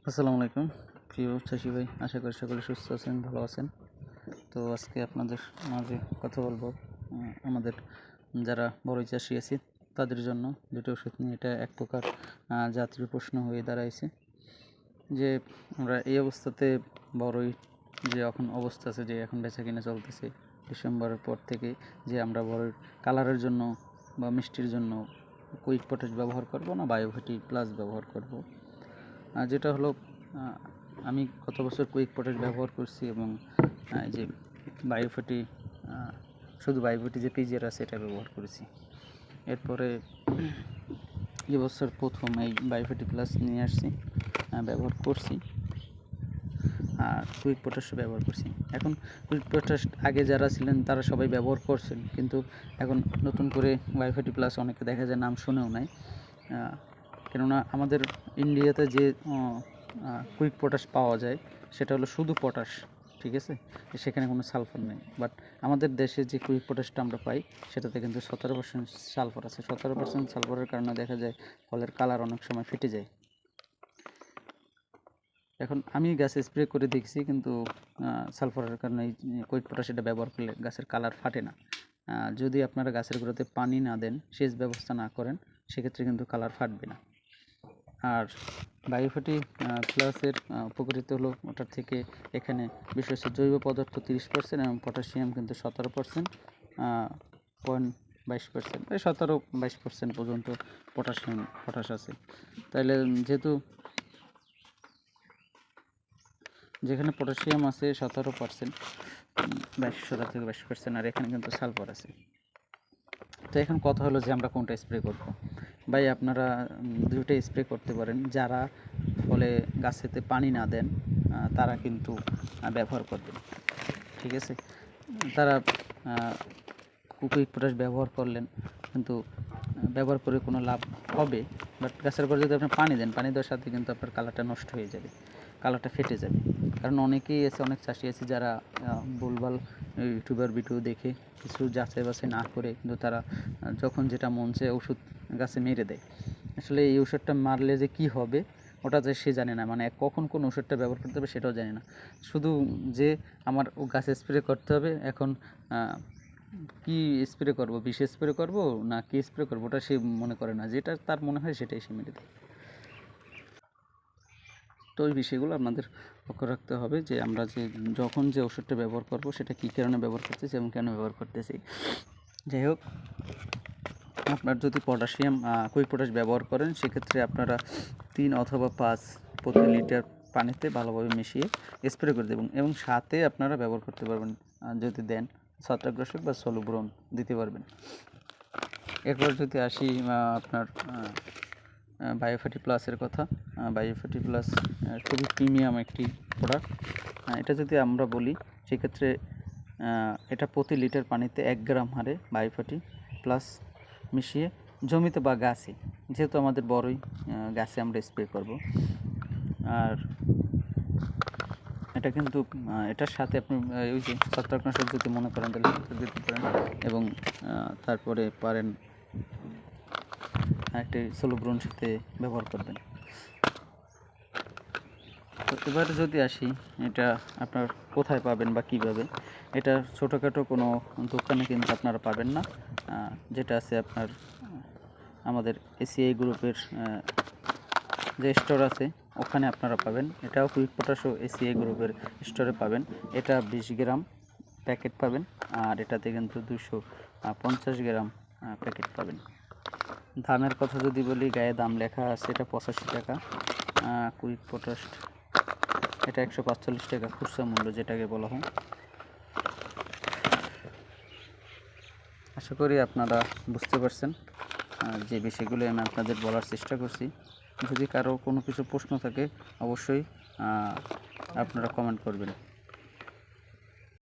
আসসালামু আলাইকুম প্রিয় চাষি ভাই, আশা করি সকলে সুস্থ আছেন, ভালো আছেন। তো আজকে আপনাদের মাঝে কথা বলবো আমাদের যারা বড়ই চাষি আছি তাদের জন্য দুটো ওষুধ নিয়ে। এটা এক প্রকার জাতীয় প্রশ্ন হয়ে দাঁড়াইছে যে আমরা এই অবস্থাতে বড়ই যে এখন অবস্থা আছে, যে এখন বেচা কিনা চলতেছে ডিসেম্বরের পর থেকে, যে আমরা বড়ইর কালারের জন্য বা মিষ্টির জন্য কুইক পটাশ ব্যবহার করব না বায়োভিটি প্লাস ব্যবহার করব। যেটা হলো আমি গত বছর কুইক পটাশ ব্যবহার করছি এবং এই যে বায়োভিটি, শুধু বায়োভিটি যে পিজিআর আছে এটা ব্যবহার করেছি। এরপরে এবছর প্রথম এই বায়োভিটি প্লাস নিয়ে আসছি, ব্যবহার করছি, আর কুইক পটাশ ব্যবহার করছি। এখন কুইক পটাশ আগে যারা ছিলেন তারা সবাই ব্যবহার করছেন, কিন্তু এখন নতুন করে বায়োভিটি প্লাস অনেকে দেখা যায় নাম শুনেও নাই। কেননা আমাদের ইন্ডিয়াতে যে কুইক পটাশ পাওয়া যায় সেটা হলো শুধু পটাশ, ঠিক আছে, সেখানে কোনো সালফার নেই। বাট আমাদের দেশে যে কুইক পটাশটা আমরা পাই সেটাতে কিন্তু 17% সালফার আছে। 17% সালফারের কারণে দেখা যায় ফলের কালার অনেক সময় ফেটে যায়। এখন আমি গাছে স্প্রে করে দেখছি, কিন্তু সালফারের কারণে এই কুইক পটাশ এটা ব্যবহার করলে গাছের কালার ফাটে না। যদি আপনারা গাছের গোড়াতে পানি না দেন, সেচ ব্যবস্থা না করেন, সেক্ষেত্রে কিন্তু কালার ফাটবে না। আর বায়োভিটি প্লাসের উপকৃত হলো ওটার থেকে এখানে বিশেষ জৈব পদার্থ 30% এবং পটাশিয়াম কিন্তু 17%, 0.22%, এই 17-22% পর্যন্ত পটাশ আছে। তাইলে যেখানে পটাশিয়াম আছে 17%, 22% আর এখানে কিন্তু সালফার আছে। তো এখন কথা হলো যে আমরা কোনটা স্প্রে করব। ভাই আপনারা দুটোই স্প্রে করতে পারেন। যারা ফলে গাছেতে পানি না দেন তারা কিন্তু ব্যবহার করবেন, ঠিক আছে। তারা কুইক পটাশ ব্যবহার করলেন, কিন্তু ব্যবহার করে কোনো লাভ হবে, বাট গাছের পর যদি আপনি পানি দেন, পানি দেওয়ার সাথে কিন্তু আপনার কালারটা নষ্ট হয়ে যাবে, কালারটা ফেটে যাবে। কারণ অনেকেই আছে, অনেক চাষি আছে যারা ভুলভাল ইউটিউবার ভিডিও দেখে কিছু যাচাই বাছাই না করে কিন্তু তারা যখন যেটা মন চায় ওষুধ গাছে মেরে দেয়। আসলে এই ওষুধটা মারলে যে কি হবে ওটা যে সে জানে না, মানে কখন কোন ওষুধটা ব্যবহার করতে হবে সেটাও জানে না। শুধু যে আমার ও গাছে স্প্রে করতে হবে, এখন কি স্প্রে করব, বিষ স্প্রে করব না কি স্প্রে করব, ওটা সে মনে করে না, যেটা তার মনে হয় সেটাই সে মেরে দেয়। তো ওই বিষয়গুলো আপনাদের লক্ষ্য রাখতে হবে যে আমরা যে যখন যে ওষুধটা ব্যবহার করব সেটা কী কারণে ব্যবহার করতেছি এবং কেন ব্যবহার করতেছি। যাই হোক, আপনার যদি পটাশিয়াম কুইক পটাশ ব্যবহার করেন সেক্ষেত্রে আপনারা 3 অথবা 5 প্রতি লিটার পানিতে ভালোভাবে মিশিয়ে স্প্রে করে দেবেন এবং সাথে আপনারা ব্যবহার করতে পারবেন, যদি দেন ছত্রাকনাশক বা সলুব্রন দিতে পারবেন। এরপর যদি আসি আপনার বায়োভিটি প্লাসের কথা। বায়োভিটি প্লাস খুবই প্রিমিয়াম একটি প্রোডাক্ট। এটা যদি আমরা বলি সেক্ষেত্রে এটা প্রতি লিটার পানিতে 1 গ্রাম হারে বায়োভিটি প্লাস মিশিয়ে জমিতে বা গাছে, যেহেতু আমাদের বড়ই গাছে আমরা স্প্রে করব, আর এটা কিন্তু এটার সাথে আপনি ওই যে ছত্রাকনাশক যদি মনে করেন তাহলে দিতে পারেন, এবং তারপরে পারেন একটি সলুব্রন সাথে ব্যবহার করবেন। তো এবার যদি আসি এটা আপনার কোথায় পাবেন বা কীভাবে, এটা ছোটোখাটো কোনো দোকানে কিন্তু আপনারা পাবেন না। যেটা আছে আপনার আমাদের এসিআই গ্রুপের যে স্টোর আছে ওখানে আপনারা পাবেন। এটাও কুইক পটাশও এসিআই গ্রুপের স্টোরে পাবেন। এটা 20 গ্রাম প্যাকেট পাবেন, আর এটাতে কিন্তু 250 গ্রাম প্যাকেট পাবেন। দামের কথা যদি বলি, গায়ে দাম লেখা আছে, এটা 85 টাকা কুইক পটাশ, এটা 145 টাকা খুচরা মূল্য যেটাকে বলা হয়। আশা করি আপনারা বুঝতে পারছেন যে বিষয়গুলো আমি আপনাদের বলার চেষ্টা করছি। যদি কারো কোনো কিছু প্রশ্ন থাকে অবশ্যই আপনারা কমেন্ট করবেন।